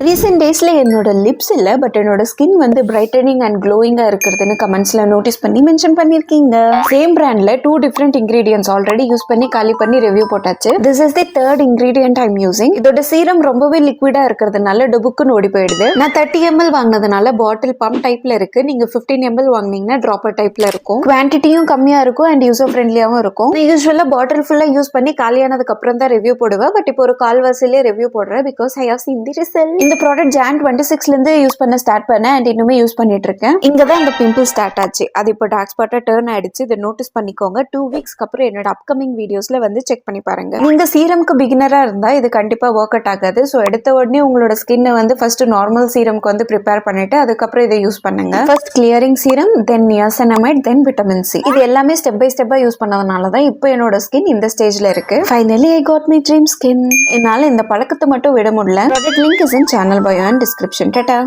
Recent டேஸில் என்னோட lips இல்லை பட் என்னோட ஸ்கின் வந்து பிரைட்டனிங் அண்ட் க்ளோயிங்காக இருக்கிறதுன்னு கமெண்ட்ஸில் நோட்டீஸ் பண்ணி மென்ஷன் பண்ணியிருக்கீங்க. சேம் பிராண்டில் 2 டிஃப்ரெண்ட் இன்கிரீடியன்ஸ் ஆல்ரெடி யூஸ் பண்ணி காலி பண்ணி ரிவ்யூ போட்டாச்சு. This is the third ingredient I'm using. இதோட சீரம் ரொம்பவே லிக்விடாக இருக்கிறதுனால டொபுக்குன்னு ஓடி போயிடுது. நான் 30 ml வாங்கினதுனால பாட்டில் பம்ப் டைப்ல இருக்கு. நீங்க 15 ml வாங்கினீங்கன்னா ட்ராப்பர் டைப்ல இருக்கும். குவான்டிட்டியும் கம்மியா இருக்கும் அண்ட் யூசர் ஃப்ரெண்ட்லியாவும் இருக்கும். நான் யூஸ்வலா பாட்டில் ஃபுல்லா யூஸ் பண்ணி காலியானதுக்கு அப்புறம் தான் ரிவ்யூ போடுவேன். பட் இப்போ ஒரு கால்வாசிலே ரிவ்யூ போடுறேன் because I have seen the result. இந்த ப்ராடக்ட் Jan 26 இருந்து யூஸ் பண்ண ஸ்டார்ட் பண்ணேன் அண்ட் இன்னுமே யூஸ் பண்ணிட்டு இருக்கேன். இங்க தான் இந்த பிம்பிள் ஸ்டார்ட் ஆச்சு. அது இப்போ டார்க் ஸ்பாட்டா டர்ன் ஆயிடுச்சு. இதை நோட்டீஸ் பண்ணிக்கோங்க. 2 வீக்ஸ்க்கு அப்புறம் என்னோட அப்கமிங் வீடியோஸ்ல வந்து செக் பண்ணி பாருங்க. நீங்க சீரம்க்கு பிகினரா இருந்தா இது கண்டிப்பா ஒர்க் அவுட் ஆகாது. ஸோ எடுத்த உடனே உங்களோட ஸ்கின்னை வந்து ஃபர்ஸ்ட் நார்மல் சீரம்க்கு வந்து ப்ரிப்பேர் பண்ணிட்டு அதுக்கப்புறம் இதை யூஸ் பண்ணுங்க. ஃபர்ஸ்ட் கிளியரிங் சீரம், தென் நியாசனமைட், தென் விட்டமின் சி. இது எல்லாமே ஸ்டெப் பை ஸ்டெப்பா யூஸ் பண்ணதுனால தான் இப்போ என்னோட ஸ்கின் இந்த ஸ்டேஜ்ல இருக்கு. Finally I got my dream skin. என்னால இந்த பழக்கத்தை மட்டும் விட முடியல. Product link is in channel bio and description. Tata.